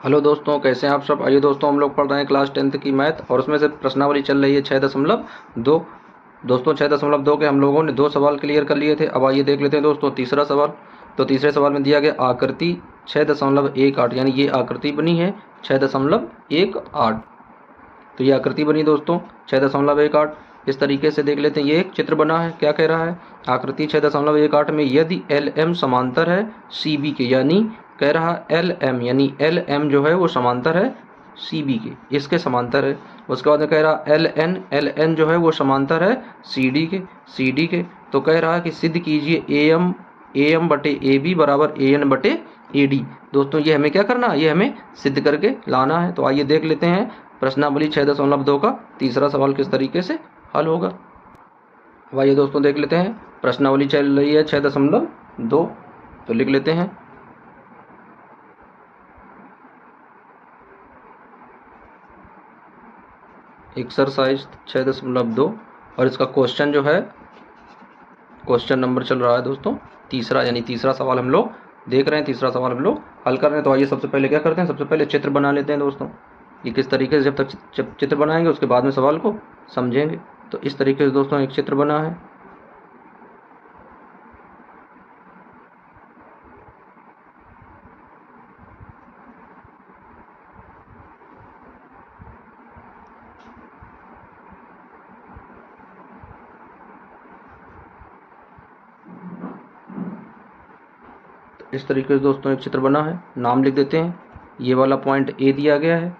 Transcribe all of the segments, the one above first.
Hello दोस्तों, कैसे हैं आप सब। आइए दोस्तों, हम लोग पढ़ रहे हैं क्लास 10th की मैथ और उसमें से प्रश्नावली चल रही है 6.2। दोस्तों 6.2 के हम लोगों ने 2 सवाल क्लियर कर लिए थे। अब आइए देख लेते हैं दोस्तों तीसरा सवाल। तो तीसरे सवाल में दिया गया आकृति 6.18, यानी ये आकृति बनी है 6.18। तो ये आकृति बनी दोस्तों 6.18। इस तरीके से देख लेते हैं, ये एक चित्र बना है। क्या कह रहा है, आकृति 6.18 में यदि एल एम समांतर है सी बी के, यानी कह रहा एल एम, यानी एल एम जो है वो समांतर है सी बी के, इसके समांतर है। उसके बाद में कह रहा एल एन जो है वो समांतर है सी डी के। तो कह रहा है कि सिद्ध कीजिए ए एम बटे ए बी बराबर ए एन बटे ए डी। दोस्तों ये हमें क्या करना है, ये हमें सिद्ध करके लाना है। तो आइए देख लेते हैं प्रश्नावली 6.2 का तीसरा सवाल किस तरीके से हल होगा। अब आइए दोस्तों देख लेते हैं, प्रश्नावली चल रही है 6.2। तो लिख लेते हैं एक्सरसाइज 6.2 और इसका क्वेश्चन जो है, क्वेश्चन नंबर चल रहा है दोस्तों तीसरा, यानी तीसरा सवाल हम लोग देख रहे हैं, तीसरा सवाल हम लोग हल कर रहे हैं। तो आइए सबसे पहले क्या करते हैं, सबसे पहले चित्र बना लेते हैं दोस्तों। ये किस तरीके से, जब चित्र बनाएंगे उसके बाद में सवाल को समझेंगे। तो इस तरीके से दोस्तों एक चित्र बना है। इस तरीके से दोस्तों एक चित्र बना है। नाम लिख देते हैं। ये वाला पॉइंट ए दिया गया है,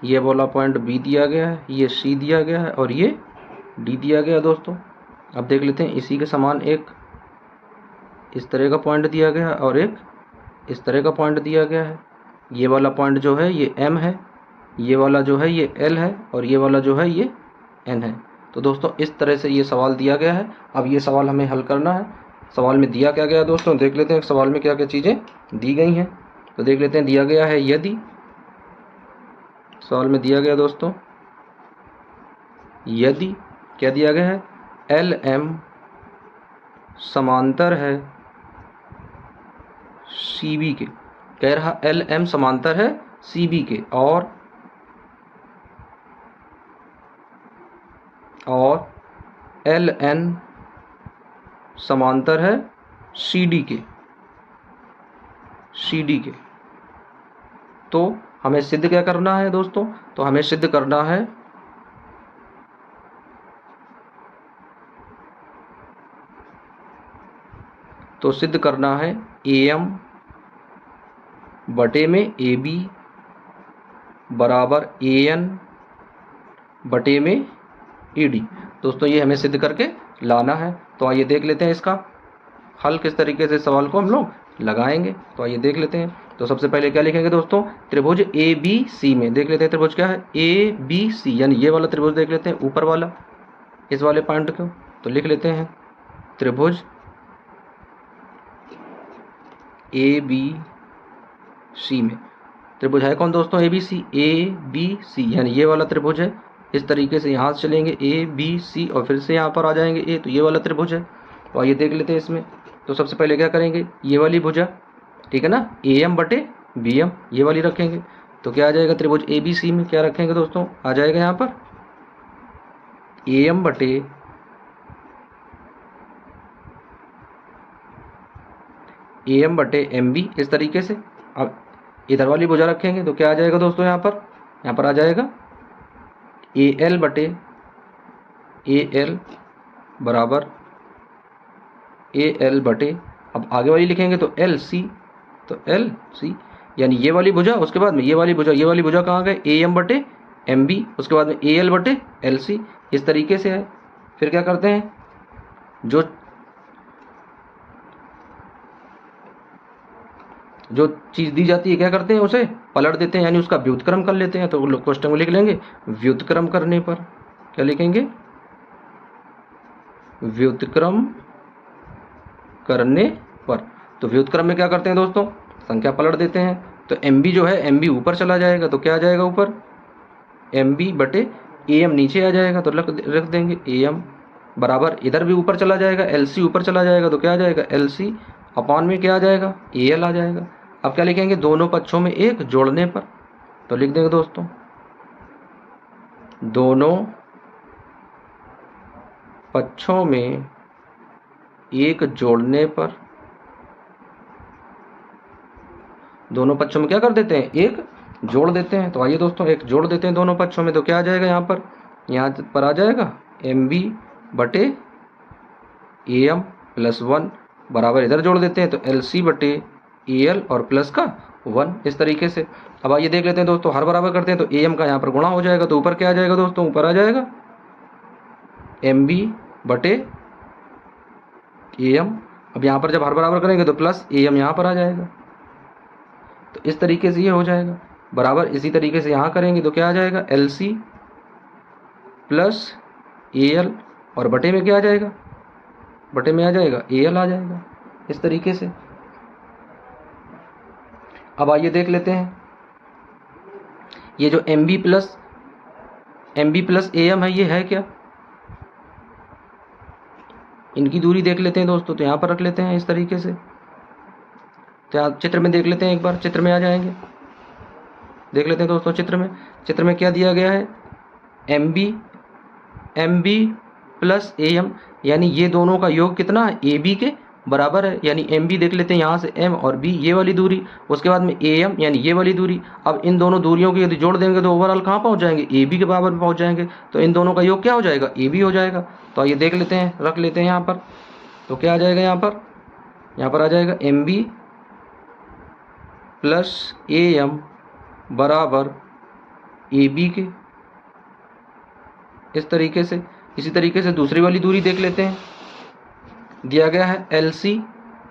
ये वाला पॉइंट बी दिया गया है, ये सी दिया गया है और ये डी दिया गया है दोस्तों। अब देख लेते हैं, इसी के समान एक इस तरह का पॉइंट दिया गया है और एक इस तरह का पॉइंट दिया गया है। ये वाला पॉइंट जो है ये एम है, ये वाला जो है ये एल है और ये वाला जो है ये एन है। तो दोस्तों इस तरह से ये सवाल दिया गया है। अब ये सवाल हमें हल करना है। सवाल में दिया क्या गया है दोस्तों, देख लेते हैं सवाल में क्या क्या चीज़ें दी गई हैं। तो देख लेते हैं, दिया गया है यदि, सवाल में दिया गया दोस्तों यदि क्या दिया गया है, एल एम समांतर है सी बी के। कह रहा एल एम समांतर है सी बी के और एल एन समांतर है सी डी के। तो हमें सिद्ध क्या करना है दोस्तों, तो हमें सिद्ध करना है ए एम बटे में ए बी बराबर ए एन बटे में ए डी। दोस्तों ये हमें सिद्ध करके लाना है। तो आइए देख लेते हैं इसका हल, किस तरीके से सवाल को हम लोग लगाएंगे। तो आइए देख लेते हैं। तो सबसे पहले क्या लिखेंगे दोस्तों, त्रिभुज ए बी सी में देख लेते हैं त्रिभुज क्या है, ए बी सी, यानी ये वाला त्रिभुज देख लेते हैं, ऊपर वाला इस वाले पॉइंट को। तो लिख लेते हैं त्रिभुज ए बी सी में। त्रिभुज है कौन दोस्तों, ए बी सी, यानी ये वाला त्रिभुज है। इस तरीके से यहाँ से चलेंगे ए बी सी और फिर से यहाँ पर आ जाएंगे ए, तो ये वाला त्रिभुज है। तो आइए देख लेते हैं इसमें। तो सबसे पहले क्या करेंगे, ये वाली भुजा, ठीक है ना, ए एम बटे बी एम, ये वाली रखेंगे। तो क्या आ जाएगा, त्रिभुज ए बी सी में क्या रखेंगे दोस्तों, आ जाएगा यहाँ पर ए एम बटे एम बी, इस तरीके से। अब इधर वाली भुजा रखेंगे तो क्या आ जाएगा दोस्तों, यहाँ पर आ जाएगा ए एल बटे ए एल बराबर ए एल बटे, अब आगे वाली लिखेंगे तो एल सी, तो एल सी, यानी ये वाली भुजा, उसके बाद में ये वाली भुजा कहाँ गए, ए एम बटे एम बी, उसके बाद में ए एल बटे एल सी, इस तरीके से है। फिर क्या करते हैं, जो चीज़ दी जाती है क्या करते हैं, उसे पलट देते हैं, यानी उसका व्युत्क्रम कर लेते हैं। तो क्वेश्चन को लिख लेंगे, व्युत्क्रम करने पर क्या लिखेंगे, व्युत्क्रम करने पर। तो व्युत्क्रम में क्या करते हैं दोस्तों, संख्या पलट देते हैं। तो एम बी जो है, एम बी ऊपर चला जाएगा, तो क्या आ जाएगा ऊपर, एम बी बटे ए एम नीचे आ जाएगा, तो रख देंगे ए एम बराबर, इधर भी ऊपर चला जाएगा, एल सी ऊपर चला जाएगा, तो क्या आ जाएगा, एल सी अपॉन में क्या आ जाएगा, ए एल आ जाएगा। अब क्या लिखेंगे, दोनों पक्षों में एक जोड़ने पर, तो लिख देंगे दोस्तों दोनों पक्षों में एक जोड़ने पर, दोनों पक्षों में क्या कर देते हैं, एक जोड़ देते हैं। तो आइए दोस्तों एक जोड़ देते हैं दोनों पक्षों में, तो क्या आ जाएगा यहाँ पर आ जाएगा MB बटे AM प्लस 1 बराबर, इधर जोड़ देते हैं तो LC बटे AL और प्लस का 1, इस तरीके से। अब आइए देख लेते हैं दोस्तों, हर बराबर करते हैं तो AM का यहाँ पर गुणा हो जाएगा, तो ऊपर क्या आ जाएगा दोस्तों, ऊपर आ जाएगा MB बटे AM। अब यहाँ पर जब हर बराबर करेंगे तो प्लस AM यहाँ पर आ जाएगा, तो इस तरीके से ये हो जाएगा बराबर। इसी तरीके से यहाँ करेंगे तो क्या आ जाएगा LC प्लस AL और बटे में क्या आ जाएगा, बटे में आ जाएगा AL आ जाएगा, इस तरीके से। अब आइए देख लेते हैं ये जो MB प्लस AM है, ये है क्या, इनकी दूरी देख लेते हैं दोस्तों, तो यहाँ पर रख लेते हैं इस तरीके से। तो चित्र में देख लेते हैं, एक बार चित्र में आ जाएंगे, देख लेते हैं दोस्तों चित्र में क्या दिया गया है, MB प्लस AM, यानी ये दोनों का योग कितना है, AB के बराबर है। यानी MB देख लेते हैं यहाँ से M और B ये वाली दूरी, उसके बाद में AM यानी ये वाली दूरी। अब इन दोनों दूरियों की यदि जोड़ देंगे तो ओवरऑल कहाँ पहुँच जाएंगे, AB के बराबर पहुँच जाएंगे। तो इन दोनों का योग क्या हो जाएगा, AB हो जाएगा। तो आइए देख लेते हैं, रख लेते हैं यहाँ पर, तो क्या आ जाएगा यहाँ पर आ जाएगा MB प्लस AM बराबर AB के, इस तरीके से। इसी तरीके से दूसरी वाली दूरी देख लेते हैं, दिया गया है LC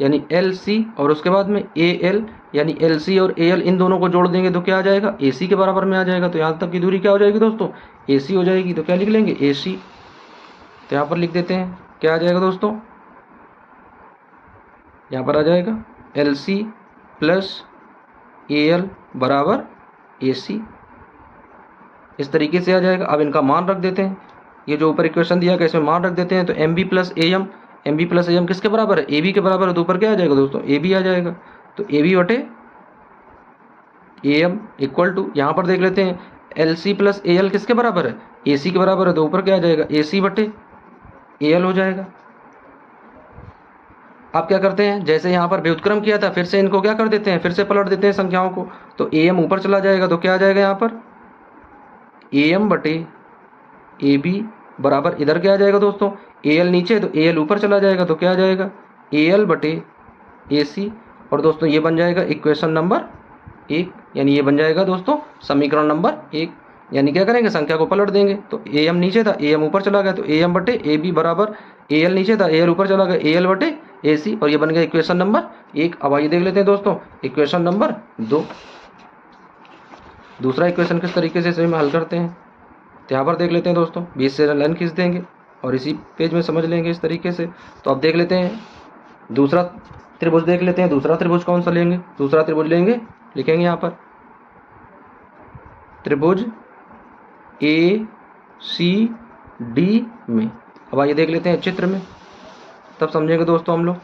यानी LC और उसके बाद में AL यानी LC और AL, इन दोनों को जोड़ देंगे तो क्या आ जाएगा, AC के बराबर में आ जाएगा। तो यहाँ तक की दूरी क्या हो जाएगी दोस्तों, AC हो जाएगी। तो क्या लिख लेंगे, AC। तो यहाँ पर लिख देते हैं, क्या आ जाएगा दोस्तों, यहाँ पर आ जाएगा LC प्लस AL बराबर AC, इस तरीके से आ जाएगा। अब इनका मान रख देते हैं, ये जो ऊपर इक्वेशन दिया गया इसमें मान रख देते हैं। तो MB प्लस AM किसके बराबर है, AB के बराबर है। तो ऊपर क्या आ जाएगा दोस्तों, AB आ जाएगा। तो AB बटे AM इक्वल टू, यहाँ पर देख लेते हैं LC प्लस AL किसके बराबर है, AC के बराबर है। तो ऊपर क्या आ जाएगा, AC बटे AL हो जाएगा। अब क्या करते हैं, जैसे यहाँ पर व्युत्क्रम किया था, फिर से इनको क्या कर देते हैं, फिर से पलट देते हैं संख्याओं को। तो AM ऊपर चला जाएगा, तो क्या आ जाएगा यहाँ पर AM बटे AB बराबर, इधर क्या आ जाएगा दोस्तों, AL नीचे तो AL ऊपर चला जाएगा, तो क्या आ जाएगा AL बटे AC। और दोस्तों ये बन जाएगा इक्वेशन नंबर 1, यानी ये बन जाएगा दोस्तों समीकरण नंबर 1। यानी क्या करेंगे, संख्या को पलट देंगे। तो AM नीचे था, AM ऊपर चला गया, तो AM बटे AB बराबर, AL नीचे था, AL ऊपर चला गया, AL बटे AC, और ये बन गया इक्वेशन नंबर 1। अब आइए देख लेते हैं दोस्तों इक्वेशन नंबर 2। दूसरा इक्वेशन किस तरीके से इसे हल करते हैं, तो यहाँ पर देख लेते हैं दोस्तों, बीच से लाइन खींच देंगे और इसी पेज में समझ लेंगे इस तरीके से। तो अब देख लेते हैं दूसरा त्रिभुज, देख लेते हैं दूसरा त्रिभुज कौन सा लेंगे। दूसरा त्रिभुज लेंगे, लिखेंगे यहाँ पर त्रिभुज ACD में। अब आइए देख लेते हैं चित्र में, तब समझेंगे दोस्तों हम लोग।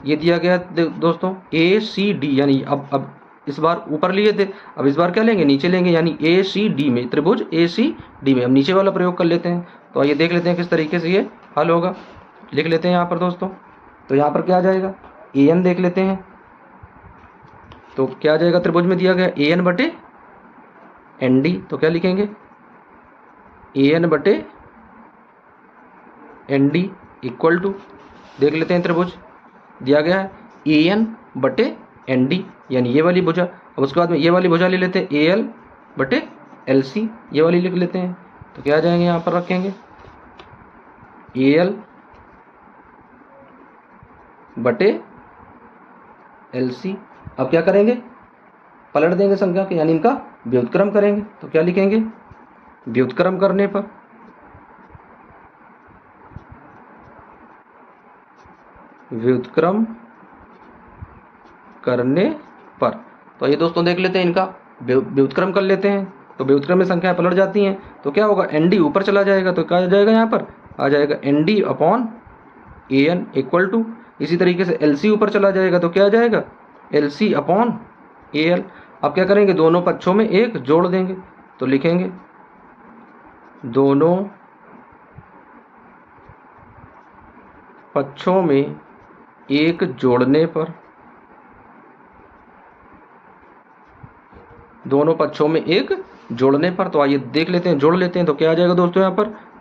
ये दिया गया दोस्तों ACD, यानी अब इस बार ऊपर लिए थे, अब इस बार क्या लेंगे, नीचे लेंगे, यानी ACD में, त्रिभुज ACD में। हम नीचे वाला प्रयोग कर लेते हैं। तो आइए देख लेते हैं किस तरीके से ये हल होगा। लिख लेते हैं यहाँ पर दोस्तों, तो यहाँ पर क्या आ जाएगा, AN देख लेते हैं। तो क्या आ जाएगा, त्रिभुज में दिया गया AN बटे ND, तो क्या लिखेंगे AN बटे ND इक्वल टू, देख लेते हैं त्रिभुज दिया गया है AN बटे ND, यानी ये वाली भुजा। अब उसके बाद में ये वाली भुजा ले लेते हैं AL बटे LC, ये वाली लिख लेते हैं। तो क्या आ जाएंगे, यहाँ पर रखेंगे AL बटे LC। अब क्या करेंगे, पलट देंगे संख्या के, यानी इनका व्युत्क्रम करेंगे। तो क्या लिखेंगे, व्युत्क्रम करने पर तो ये दोस्तों देख लेते हैं, इनका व्युत्क्रम कर लेते हैं। तो व्युत्क्रम में संख्याएं पलट जाती हैं, तो क्या होगा, ND ऊपर चला जाएगा, तो क्या आ जाएगा, यहाँ पर आ जाएगा ND upon AN equal to, इसी तरीके से LC ऊपर चला जाएगा, तो क्या आ जाएगा LC अपॉन AL। अब क्या करेंगे, दोनों पक्षों में एक जोड़ देंगे। तो लिखेंगे दोनों पक्षों में एक जोड़ने पर, दोनों पक्षों में एक जोड़ने पर। तो आइए देख लेते हैं, जोड़ लेते हैं। तो क्या आ जाएगा दोस्तों,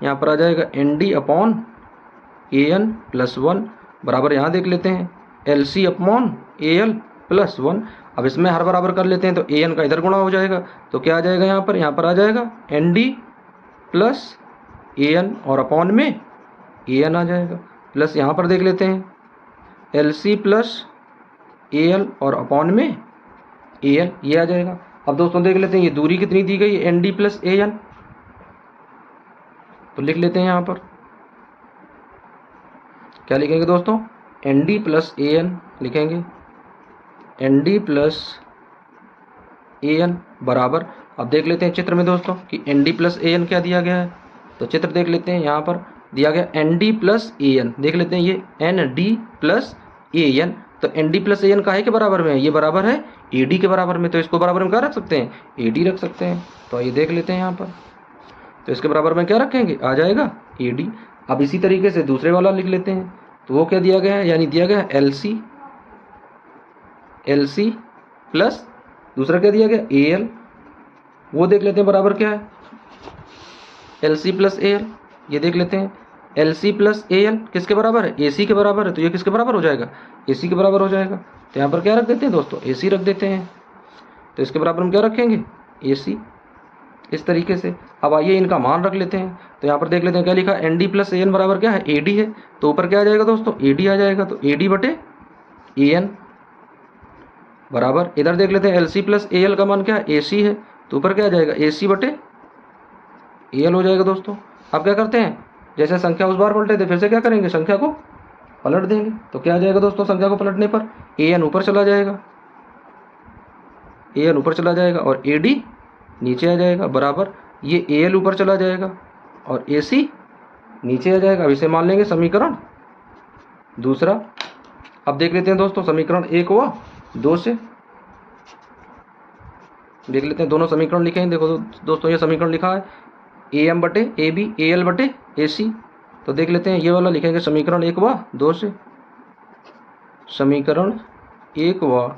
यहाँ पर आ जाएगा ND अपॉन AN प्लस 1 बराबर, यहाँ देख लेते हैं LC अपॉन AL प्लस 1। अब इसमें हर बराबर कर लेते हैं तो AN का इधर गुणा हो जाएगा। तो क्या आ जाएगा, यहाँ पर आ जाएगा ND प्लस AN और अपॉन में AN आ जाएगा, प्लस यहाँ पर देख लेते हैं LC प्लस AL और अपॉन में AN, ये आ जाएगा। अब दोस्तों देख लेते हैं ये दूरी कितनी दी गई है, ND प्लस AN। तो लिख लेते हैं यहाँ पर, क्या लिखेंगे दोस्तों, ND प्लस AN लिखेंगे, ND प्लस AN बराबर। अब देख लेते हैं चित्र में दोस्तों कि ND प्लस AN क्या दिया गया है। तो चित्र देख लेते हैं, यहाँ पर दिया गया ND प्लस AN, देख लेते हैं ये ND प्लस AN। तो ND प्लस AN काहे के बराबर में है, ये बराबर है AD के बराबर में। तो इसको बराबर में क्या रख सकते हैं, AD रख सकते हैं। तो ये देख लेते हैं यहाँ पर, तो इसके बराबर में क्या रखेंगे, आ जाएगा AD। अब इसी तरीके से दूसरे वाला लिख लेते हैं। तो वो क्या दिया गया है, यानी दिया गया है LC प्लस दूसरा क्या दिया गया AL, वो देख लेते हैं बराबर क्या है, LC प्लस AL। ये देख लेते हैं LC प्लस AL किसके बराबर है, AC के बराबर है। तो ये किसके बराबर हो जाएगा, AC के बराबर हो जाएगा। तो यहाँ पर क्या रख देते हैं दोस्तों, AC रख देते हैं। तो इसके बराबर हम क्या रखेंगे, AC, इस तरीके से। अब आइए इनका मान रख लेते हैं। तो यहाँ पर देख लेते हैं क्या लिखा, ND प्लस AN बराबर क्या है, AD है। तो ऊपर क्या आ जाएगा दोस्तों, AD आ जाएगा। तो AD बटे AN बराबर, इधर देख लेते हैं LC प्लस AL का मान क्या है, AC है। तो ऊपर क्या आ जाएगा, AC बटे AL हो जाएगा दोस्तों। अब क्या करते हैं, जैसे संख्या उस बार पलटे थे फिर से क्या करेंगे, संख्या को पलट देंगे। तो क्या आ जाएगा दोस्तों, संख्या को पलटने पर AN ऊपर चला जाएगा, AN ऊपर चला जाएगा और AD नीचे आ जाएगा बराबर, ये AL ऊपर चला जाएगा और AC नीचे आ जाएगा। अब इसे मान लेंगे समीकरण दूसरा। अब देख लेते हैं दोस्तों समीकरण 1 व 2 से देख लेते हैं, दोनों समीकरण लिखे हैं। देखो दोस्तों ये समीकरण लिखा है AM बटे AB, AL बटे AC। तो देख लेते हैं ये वाला लिखेंगे समीकरण 1 व 2 से, समीकरण 1 व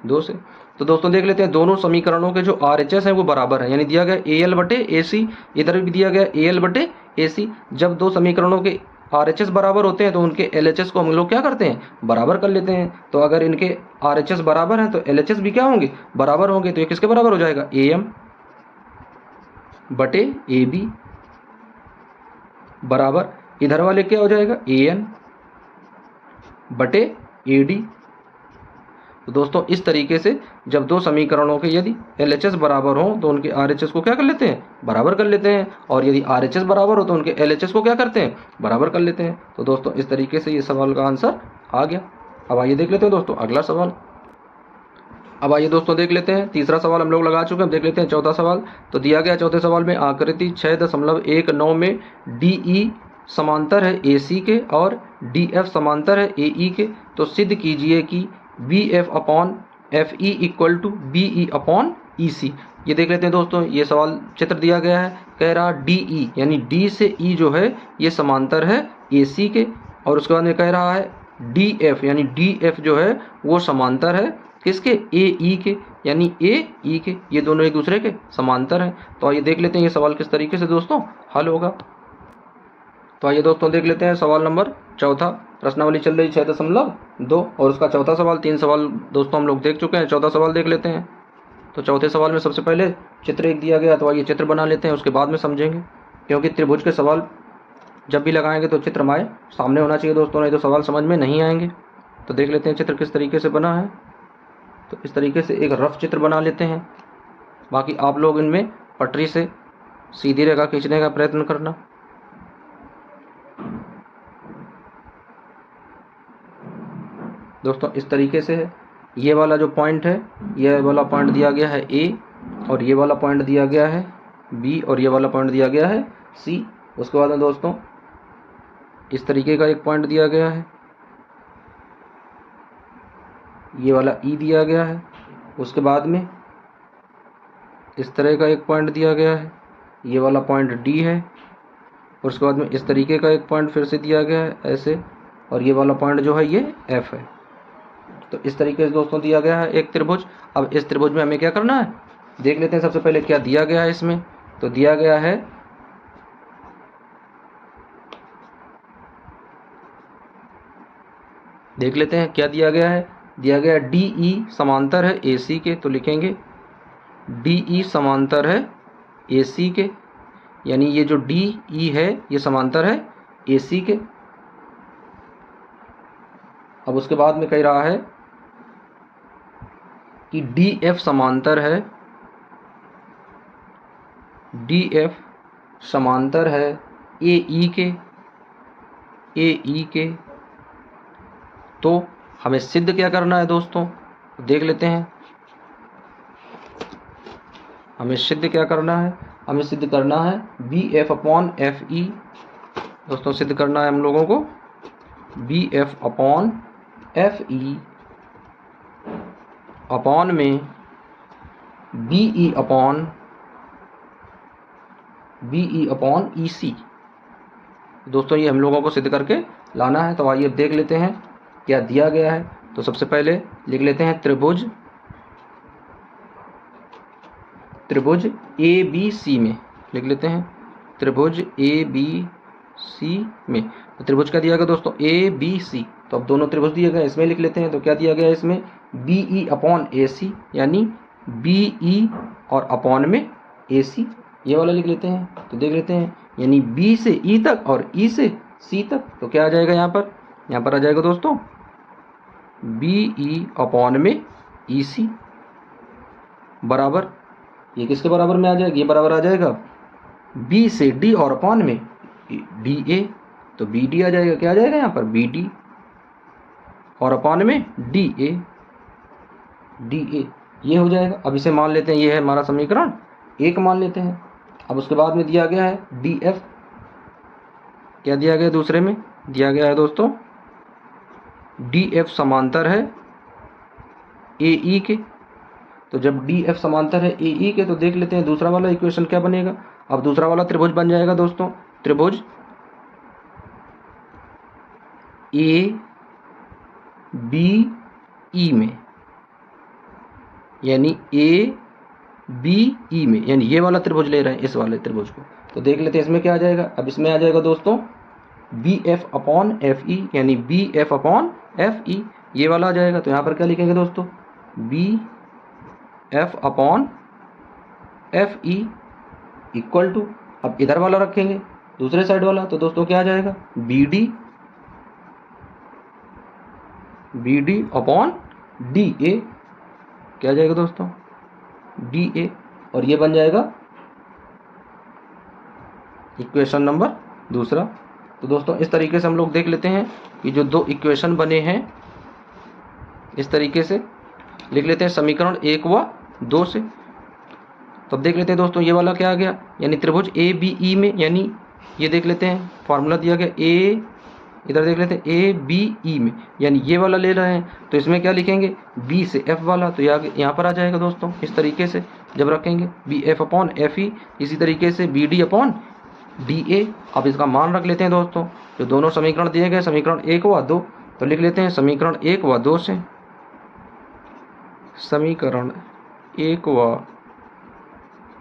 2 से। तो दोस्तों देख लेते हैं दोनों समीकरणों के जो RHS हैं वो बराबर है, यानी दिया गया AL बटे AC, इधर भी दिया गया AL बटे AC। जब दो समीकरणों के RHS बराबर होते हैं तो उनके LHS को हम लोग क्या करते हैं, बराबर कर लेते हैं। तो अगर इनके RHS बराबर हैं तो LHS भी क्या होंगे, बराबर होंगे। तो ये किसके बराबर हो जाएगा, AM बटे AB बराबर, इधर वाले क्या हो जाएगा, AN बटे AD। तो दोस्तों इस तरीके से जब दो समीकरणों के यदि LHS बराबर हो तो उनके RHS को क्या कर लेते हैं, बराबर कर लेते हैं, और यदि RHS बराबर हो तो उनके LHS को क्या करते हैं, बराबर कर लेते हैं। तो दोस्तों इस तरीके से ये सवाल का आंसर आ गया। अब आइए देख लेते हैं दोस्तों अगला सवाल। अब आइए दोस्तों देख लेते हैं, तीसरा सवाल हम लोग लगा चुके हैं। देख लेते हैं चौथा सवाल। तो दिया गया चौथे सवाल में आकृति 6.19 में DE समांतर है AC के और DF समांतर है AE के। तो सिद्ध कीजिए कि BF upon FE equal to BE upon EC। ये देख लेते हैं दोस्तों, ये सवाल चित्र दिया गया है, कह रहा DE यानी D से E जो है ये समांतर है AC के, और उसके बाद में कह रहा है DF यानी DF जो है वो समांतर है किसके, AE के, यानी AE के, ये दोनों एक दूसरे के समांतर हैं। तो आइए देख लेते हैं ये सवाल किस तरीके से दोस्तों हल होगा। तो आइए दोस्तों देख लेते हैं सवाल नंबर चौथा। प्रश्नावली चल रही 6.2 और उसका चौथा सवाल, 3 सवाल दोस्तों हम लोग देख चुके हैं, चौथा सवाल देख लेते हैं। तो चौथे सवाल में सबसे पहले चित्र एक दिया गया, तो आइए चित्र बना लेते हैं, उसके बाद में समझेंगे, क्योंकि त्रिभुज के सवाल जब भी लगाएंगे तो चित्र हमारे सामने होना चाहिए दोस्तों, नहीं तो सवाल समझ में नहीं आएंगे। तो देख लेते हैं चित्र किस तरीके से बना है। तो इस तरीके से एक रफ चित्र बना लेते हैं, बाकी आप लोग इनमें पटरी से सीधी रेखा खींचने का प्रयत्न करना। दोस्तों इस तरीके से है, ये वाला जो पॉइंट है, ये वाला पॉइंट दिया गया है A, और ये वाला पॉइंट दिया गया है B, और ये वाला पॉइंट दिया गया है C। उसके बाद में दोस्तों इस तरीके का एक पॉइंट दिया गया है, ये वाला E दिया गया है, उसके बाद में इस तरह का एक पॉइंट दिया गया है, ये वाला पॉइंट डी है, और उसके बाद में इस तरीके का एक पॉइंट फिर से दिया गया है ऐसे, और ये वाला पॉइंट जो है ये एफ है। तो इस तरीके से दोस्तों दिया गया है एक त्रिभुज। अब इस त्रिभुज में हमें क्या करना है, देख लेते हैं सबसे पहले क्या दिया गया है इसमें। तो दिया गया है देख लेते हैं क्या दिया गया है। दिया गया डी ई समांतर है ए सी के, तो लिखेंगे डी ई समांतर है ए सी के, यानी ये जो डी ई है ये समांतर है ए सी के। अब उसके बाद में कह रहा है कि डी एफ समांतर है, डी एफ समांतर है ए ई के, ए ई के। तो हमें सिद्ध क्या करना है दोस्तों, देख लेते हैं। हमें सिद्ध क्या करना है, हमें सिद्ध करना है B F upon F E. दोस्तों सिद्ध करना है हम लोगों को B F upon F E upon में B E upon E C. दोस्तों ये हम लोगों को सिद्ध करके लाना है। तो आइए अब देख लेते हैं क्या दिया गया है। तो सबसे पहले लिख लेते हैं त्रिभुज ए बी सी में, लिख लेते हैं त्रिभुज ए बी सी में। तो त्रिभुज क्या दिया गया दोस्तों, ए बी सी। तो अब दोनों त्रिभुज दिए गए, इसमें लिख लेते हैं। तो क्या दिया गया है इसमें, बी ई अपॉन ए सी, यानी बी ई और अपॉन में ए सी, ये वाला लिख लेते हैं। तो देख लेते हैं, यानी बी से ई तक और ई से सी तक। तो क्या आ जाएगा यहाँ पर आ जाएगा दोस्तों बी ई अपॉन में ई सी बराबर, ये किसके बराबर में आ जाएगा, ये बराबर आ जाएगा बी से डी और अपॉन में डी ए। तो बी डी आ जाएगा, क्या आ जाएगा यहाँ पर बी डी और अपॉन में डी ए, ये हो जाएगा। अब इसे मान लेते हैं, ये है हमारा समीकरण एक मान लेते हैं। अब उसके बाद में दिया गया है डी एफ, क्या दिया गया दूसरे में, दिया गया है दोस्तों डी एफ समांतर है ए ई के। तो जब डी एफ समांतर है ए ई के, तो देख लेते हैं दूसरा वाला इक्वेशन क्या बनेगा। अब दूसरा वाला त्रिभुज बन जाएगा दोस्तों त्रिभुज ए बी ई में, यानी ए बी ई में, यानी ये वाला त्रिभुज ले रहे हैं इस वाले त्रिभुज को। तो देख लेते हैं इसमें क्या आ जाएगा। अब इसमें आ जाएगा दोस्तों B F upon F E, यानी B F upon F E, ये वाला आ जाएगा। तो यहाँ पर क्या लिखेंगे दोस्तों, B F upon F E equal to, अब इधर वाला रखेंगे दूसरे साइड वाला, तो दोस्तों क्या आ जाएगा B D upon D A, क्या आ जाएगा दोस्तों डी ए, और ये बन जाएगा इक्वेशन नंबर दूसरा। तो दोस्तों इस तरीके से हम लोग देख लेते हैं कि जो दो इक्वेशन बने हैं, इस तरीके से लिख लेते हैं समीकरण 1 व 2 से। तो अब देख लेते हैं दोस्तों ये वाला क्या आ गया, यानी त्रिभुज ए बी ई में, यानी ये देख लेते हैं फॉर्मूला दिया गया ए, इधर देख लेते हैं ए बी ई में, यानी ये वाला ले रहे हैं। तो इसमें क्या लिखेंगे बी से एफ वाला, तो यहाँ पर आ जाएगा दोस्तों इस तरीके से जब रखेंगे B F upon F E, इसी तरीके से B D upon D A. अब इसका मान रख लेते हैं दोस्तों, जो दोनों समीकरण दिए गए समीकरण 1 व 2, तो लिख लेते हैं समीकरण 1 व 2 से, समीकरण 1 व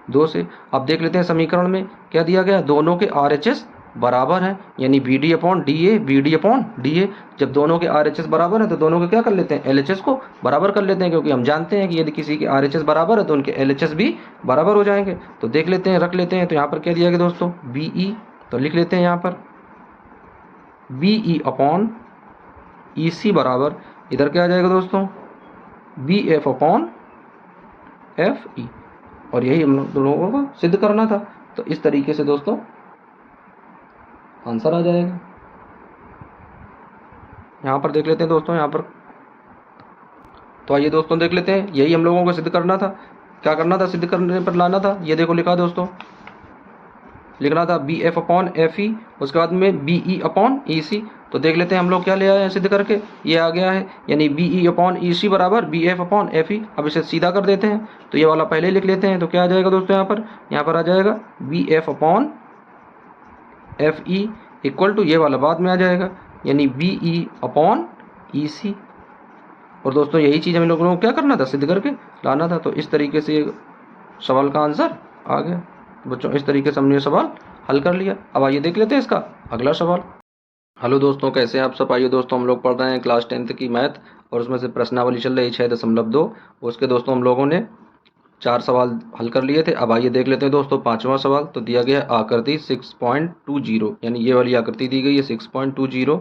2 से। अब देख लेते हैं समीकरण में क्या दिया गया, दोनों के RHS बराबर है, यानी B D upon D A, B D upon D A. जब दोनों के RHS बराबर है तो दोनों के क्या कर लेते हैं LHS को बराबर कर लेते हैं, क्योंकि हम जानते हैं कि यदि किसी के RHS बराबर है तो उनके LHS भी बराबर हो जाएंगे। तो देख लेते हैं, रख लेते हैं। तो यहाँ पर क्या दिया गया दोस्तों बी ई, तो लिख लेते हैं यहाँ पर B E upon E C बराबर, इधर क्या आ जाएगा दोस्तों B F upon F E, और यही हम लोगों को सिद्ध करना था। तो इस तरीके से दोस्तों आंसर आ जाएगा। यहाँ पर देख लेते हैं दोस्तों, यहाँ पर तो आइए दोस्तों देख लेते हैं, यही हम लोगों को सिद्ध करना था। क्या करना था, सिद्ध करने पर लाना था। ये देखो लिखा दोस्तों, लिखना था B F upon F E, उसके बाद में बी ई अपॉन ई सी। तो देख लेते हैं हम लोग क्या ले आए हैं सिद्ध करके। ये आ गया है, यानी B E upon E C बराबर B F upon F E. अब इसे सीधा कर देते हैं, तो ये वाला पहले लिख लेते हैं। तो क्या आ जाएगा दोस्तों, यहाँ पर आ जाएगा B F upon F E equal to, ये वाला बाद में आ जाएगा, यानी बी ई अपॉन ई सी। और दोस्तों यही चीज़ हम लोगों को क्या करना था, सिद्ध करके लाना था। तो इस तरीके से सवाल का आंसर आ गया। बच्चों इस तरीके से हमने ये सवाल हल कर लिया। अब आइए देख लेते हैं इसका अगला सवाल। हेलो दोस्तों, कैसे हैं आप सब। आइए दोस्तों, हम लोग पढ़ रहे हैं क्लास 10th की मैथ, और उसमें से प्रश्नावली चल रही 6.2। उसके दोस्तों हम लोगों ने 4 सवाल हल कर लिए थे। अब आइए देख लेते हैं दोस्तों 5वां सवाल। तो दिया गया है आकृति 6.20, यानी ये वाली आकृति दी गई है 6.20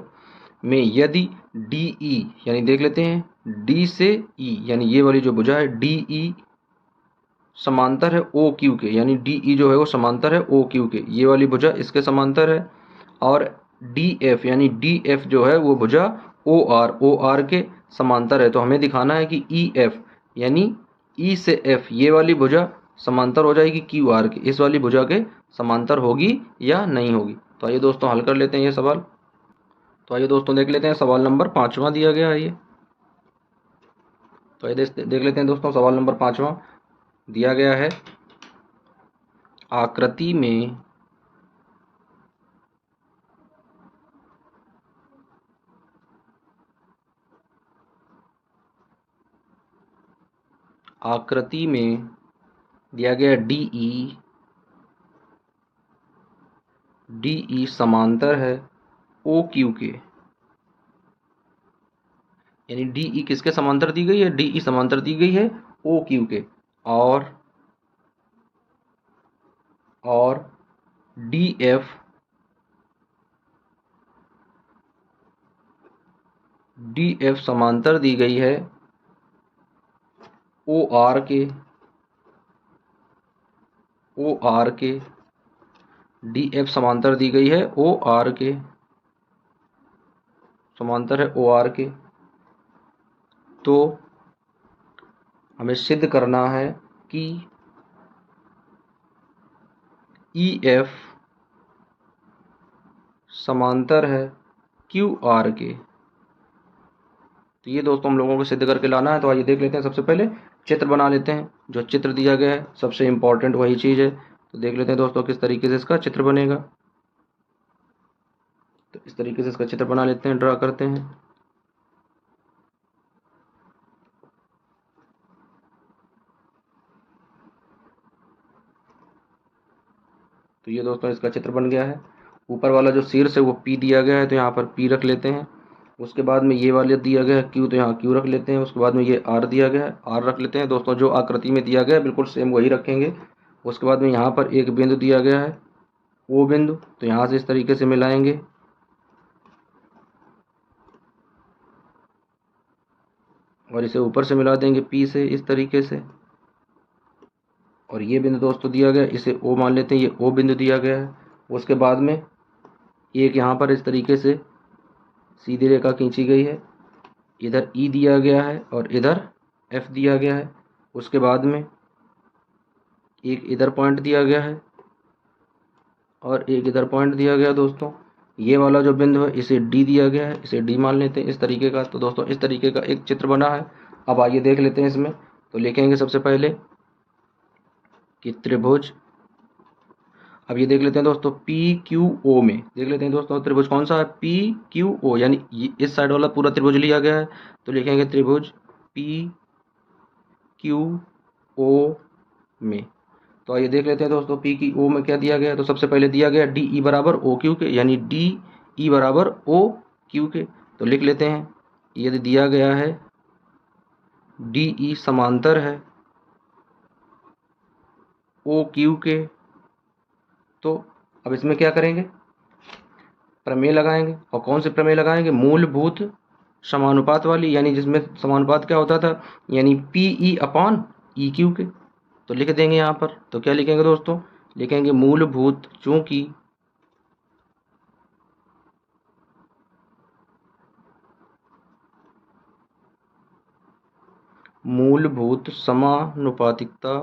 में यदि डी ई, यानी देख लेते हैं डी से ई, यानी ये वाली जो भुजा है डी ई समांतर है ओ क्यू के, यानी डी ई जो है वो समांतर है ओ क्यू के, ये वाली भुजा इसके समांतर है। और डी एफ, यानी डी एफ जो है वो भुजा ओ आर के समांतर है। तो हमें दिखाना है कि ई एफ, यानी ई से एफ, ये वाली भुजा समांतर हो जाएगी क्यू आर के, इस वाली भुजा के समांतर होगी या नहीं होगी। तो आइए दोस्तों हल कर लेते हैं ये सवाल। तो आइए दोस्तों देख लेते हैं सवाल नंबर 5वां दिया गया है ये। तो आइए देख लेते हैं दोस्तों सवाल नंबर 5वां दिया गया है। आकृति में दिया गया डी ई समांतर है ओ क्यू के, यानी डी ई किसके समांतर दी गई है, डी ई समांतर दी गई है ओ क्यू के। और डी एफ समांतर दी गई है ओ आर के, डी एफ समांतर दी गई है ओ आर के, समांतर है ओ आर के। तो हमें सिद्ध करना है कि ई एफ समांतर है क्यू आर के। तो ये दोस्तों हम लोगों को सिद्ध करके लाना है। तो आइए देख लेते हैं, सबसे पहले चित्र बना लेते हैं। जो चित्र दिया गया है सबसे इम्पोर्टेंट वही चीज़ है। तो देख लेते हैं दोस्तों किस तरीके से इसका चित्र बनेगा। तो इस तरीके से इसका चित्र बना लेते हैं, ड्रा करते हैं। तो ये दोस्तों इसका चित्र बन गया है। ऊपर वाला जो शीर्ष है वो पी दिया गया है, तो यहाँ पर पी रख लेते हैं। उसके बाद में ये वाले दिया गया है क्यू, तो यहाँ क्यू रख लेते हैं। उसके बाद में ये आर दिया गया है, आर रख लेते हैं। दोस्तों जो आकृति में दिया गया है बिल्कुल सेम वही रखेंगे। उसके बाद में यहाँ पर एक बिंदु दिया गया है ओ बिंदु, तो यहाँ से इस तरीके से मिलाएंगे। और इसे ऊपर से मिला देंगे पी से इस तरीके से। और ये बिंदु दोस्तों दिया गया, इसे ओ मान लेते हैं, ये ओ बिंदु दिया गया है। उसके बाद में एक यहाँ पर इस तरीके से सीधी रेखा खींची गई है, इधर ई दिया गया है और इधर एफ दिया गया है। उसके बाद में एक इधर पॉइंट दिया गया है और एक इधर पॉइंट दिया गया दोस्तों। ये वाला जो बिंदु है इसे डी दिया गया है, इसे डी मान लेते हैं इस तरीके का। तो दोस्तों इस तरीके का एक चित्र बना है। अब आइए देख लेते हैं इसमें। तो लिखेंगे सबसे पहले कि त्रिभुज, अब ये देख लेते हैं दोस्तों पी क्यू ओ में, देख लेते हैं दोस्तों त्रिभुज कौन सा है, पी क्यू ओ, यानी इस साइड वाला पूरा त्रिभुज लिया गया है। तो लिखेंगे त्रिभुज पी क्यू ओ में। तो आइए देख लेते हैं दोस्तों पी की ओ में क्या दिया गया है। तो सबसे पहले दिया गया डी ई बराबर ओ क्यू के, यानी डी ई बराबर ओ क्यू के। तो लिख लेते हैं यदि दिया गया है डी ई समांतर है ओ क्यू के, तो अब इसमें क्या करेंगे, प्रमेय लगाएंगे। और कौन से प्रमेय लगाएंगे, मूलभूत समानुपात वाली, यानी जिसमें समानुपात क्या होता था, यानी P E upon E Q के। तो लिख देंगे यहाँ पर। तो क्या लिखेंगे दोस्तों, लिखेंगे मूलभूत, चूंकि मूलभूत समानुपातिकता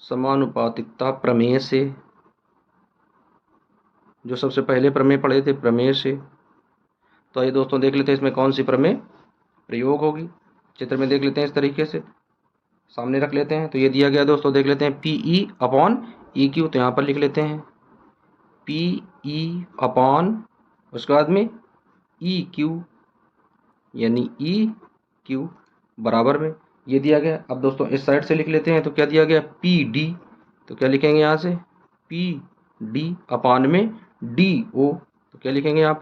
समानुपातिकता प्रमेय से, जो सबसे पहले प्रमेय पढ़े थे प्रमेय से। तो आइए दोस्तों देख लेते हैं इसमें कौन सी प्रमेय प्रयोग होगी। चित्र में देख लेते हैं, इस तरीके से सामने रख लेते हैं। तो ये दिया गया दोस्तों, देख लेते हैं P E upon E Q. तो यहाँ पर लिख लेते हैं पी ई अपॉन, उसके बाद में ई क्यू, यानी ई क्यू बराबर में ये दिया गया। अब दोस्तों इस साइड से लिख लेते हैं, तो क्या दिया गया पी डी। तो क्या लिखेंगे यहाँ से पी डी अपान में डी ओ। तो क्या लिखेंगे यहाँ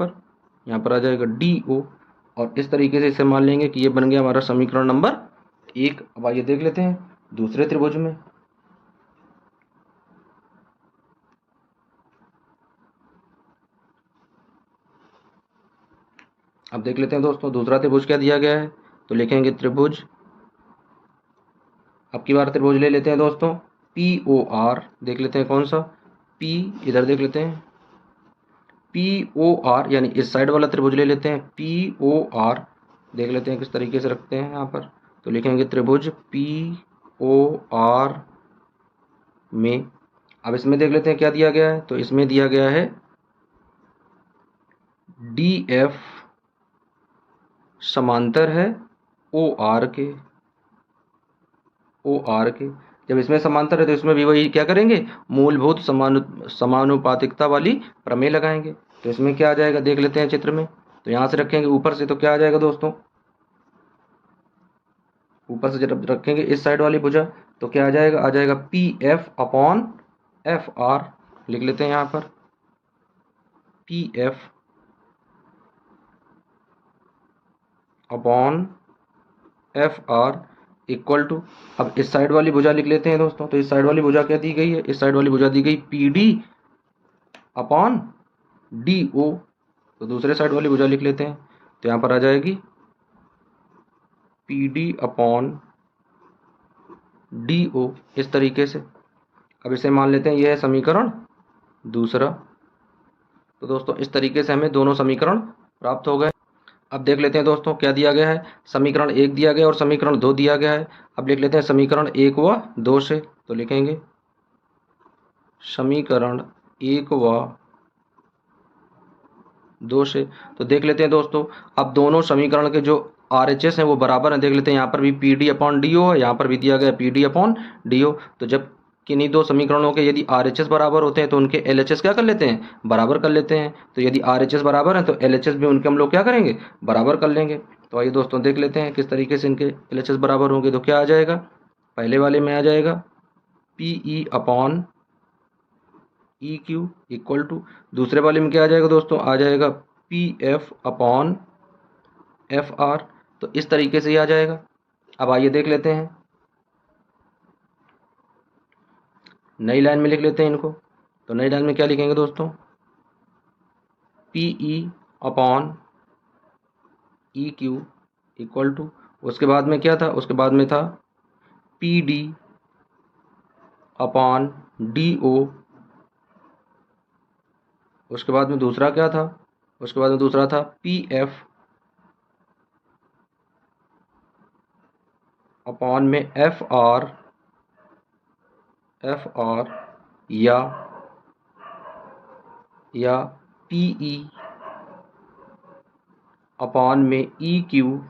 पर आ जाएगा डी ओ। और इस तरीके से इसे मान लेंगे कि ये बन गया हमारा समीकरण नंबर 1। अब आइए देख लेते हैं दूसरे त्रिभुज में। अब देख लेते हैं दोस्तों दूसरा त्रिभुज क्या दिया गया है। तो लिखेंगे त्रिभुज, अब की बार त्रिभुज ले लेते हैं दोस्तों पी ओ आर। देख लेते हैं कौन सा पी, इधर देख लेते हैं पी ओ आर, यानी इस साइड वाला त्रिभुज ले लेते हैं पी ओ आर। देख लेते हैं किस तरीके से रखते हैं यहाँ पर। तो लिखेंगे त्रिभुज पी ओ आर में। अब इसमें देख लेते हैं क्या दिया गया है। तो इसमें दिया गया है डी एफ समांतर है ओ आर के। ओ आर के जब इसमें समांतर है तो इसमें भी वही क्या करेंगे, मूलभूत समानुपातिकता वाली प्रमेय लगाएंगे। तो इसमें क्या आ जाएगा देख लेते हैं चित्र में। तो यहाँ से रखेंगे ऊपर से, तो क्या आ जाएगा दोस्तों, ऊपर से जब रखेंगे इस साइड वाली भुजा तो क्या आ जाएगा P F upon F R. लिख लेते हैं यहाँ पर P F upon F R equal to, अब इस साइड वाली भुजा लिख लेते हैं दोस्तों। तो इस साइड वाली भुजा क्या दी गई है, इस साइड वाली भुजा दी गई P D upon D O. तो दूसरे साइड वाली भुजा लिख लेते हैं। तो यहाँ पर आ जाएगी P D upon D O, इस तरीके से। अब इसे मान लेते हैं यह है समीकरण दूसरा। तो दोस्तों इस तरीके से हमें दोनों समीकरण प्राप्त हो गए। अब देख लेते हैं दोस्तों क्या दिया गया है, समीकरण 1 दिया गया और समीकरण 2 दिया गया है। अब लिख लेते हैं समीकरण 1 व 2 से। तो लिखेंगे समीकरण 1 व 2 से। तो देख लेते हैं दोस्तों, अब दोनों समीकरण के जो आर एच एस हैं वो बराबर हैं। देख लेते हैं यहाँ पर भी P D upon D O है, यहाँ पर भी दिया गया P D upon D O. तो जब किन्हीं दो समीकरणों के यदि आर एच एस बराबर होते हैं तो उनके एल एच एस क्या कर लेते हैं, बराबर कर लेते हैं। तो यदि आर एच एस बराबर है तो एल एच एस भी उनके हम लोग क्या करेंगे, बराबर कर लेंगे। तो आइए दोस्तों देख लेते हैं किस तरीके से इनके एल एच एस बराबर होंगे। तो क्या आ जाएगा, पहले वाले में आ जाएगा P E upon E Q equal to, दूसरे वाले में क्या आ जाएगा दोस्तों, आ जाएगा P F upon F R. तो इस तरीके से ही आ जाएगा। अब आइए देख लेते हैं, नई लाइन में लिख लेते हैं इनको। तो नई लाइन में क्या लिखेंगे दोस्तों, P E upon E Q equal to, उसके बाद में क्या था, उसके बाद में था P D upon D O. उसके बाद में दूसरा क्या था, उसके बाद में दूसरा था पी एफ अपॉन में एफ आर या पी ई अपॉन में ई क्यू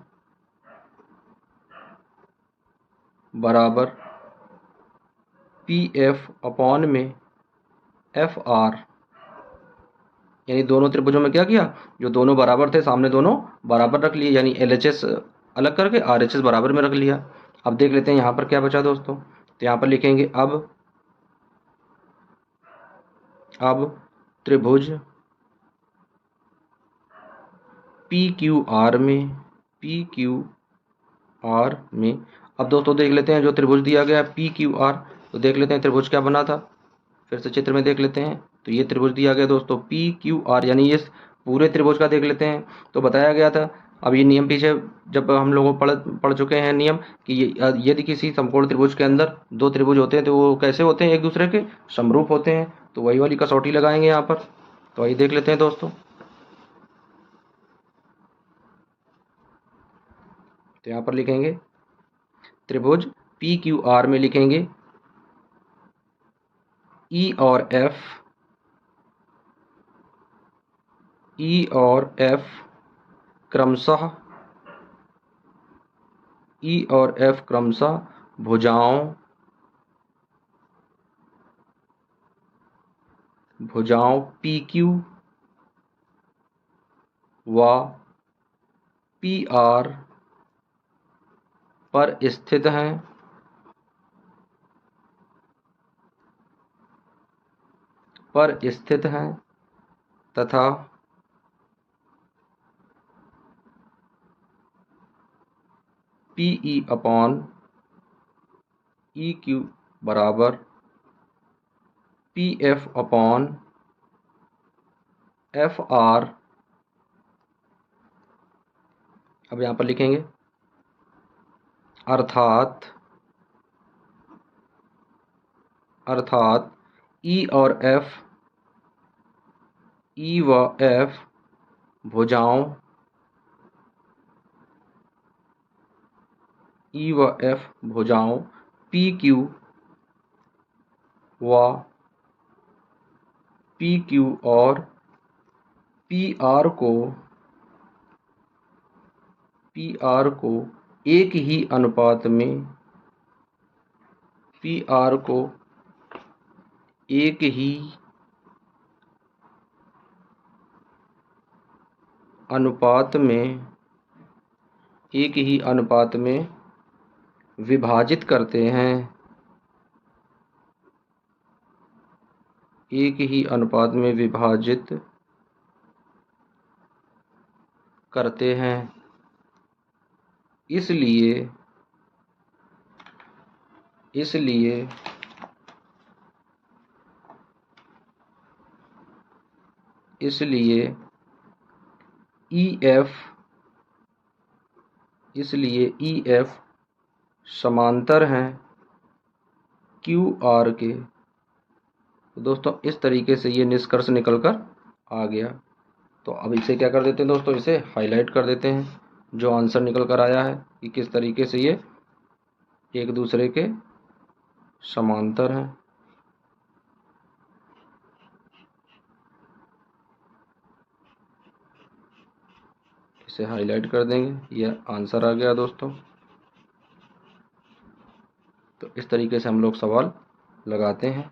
बराबर पी एफ अपॉन में एफ आर। यानी दोनों त्रिभुजों में क्या किया, जो दोनों बराबर थे सामने दोनों बराबर रख लिए, यानी एल एच एस अलग करके आर एच एस बराबर में रख लिया। अब देख लेते हैं यहाँ पर क्या बचा दोस्तों। तो यहाँ पर लिखेंगे अब त्रिभुज पी क्यू आर में अब दोस्तों देख लेते हैं जो त्रिभुज दिया गया पी क्यू आर। तो देख लेते हैं त्रिभुज क्या बना था, फिर से चित्र में देख लेते हैं। तो ये त्रिभुज दिया गया दोस्तों पी क्यू आर, यानी इस पूरे त्रिभुज का देख लेते हैं। तो बताया गया था, अब ये नियम पीछे जब हम लोग पढ़ चुके हैं नियम कि यदि किसी समकोण त्रिभुज के अंदर दो त्रिभुज होते हैं तो वो कैसे होते हैं, एक दूसरे के समरूप होते हैं। तो वही वाली कसौटी लगाएंगे यहाँ पर। तो आइए देख लेते हैं दोस्तों। तो यहाँ पर लिखेंगे त्रिभुज पी क्यू आर में लिखेंगे ई और एफ क्रमशः भुजाओं पी क्यू व पी आर पर स्थित हैं तथा P E upon E Q बराबर P F upon F R. अब यहाँ पर लिखेंगे अर्थात ई व एफ भुजाओं पी क्यू व पी क्यू और पी आर को एक ही अनुपात में विभाजित करते हैं। इसलिए ई एफ समांतर हैं क्यू आर के। तो दोस्तों इस तरीके से ये निष्कर्ष निकल कर आ गया। तो अब इसे क्या कर देते हैं दोस्तों, इसे हाईलाइट कर देते हैं जो आंसर निकल कर आया है कि किस तरीके से ये एक दूसरे के समांतर हैं। इसे हाईलाइट कर देंगे, यह आंसर आ गया दोस्तों। तो इस तरीके से हम लोग सवाल लगाते हैं।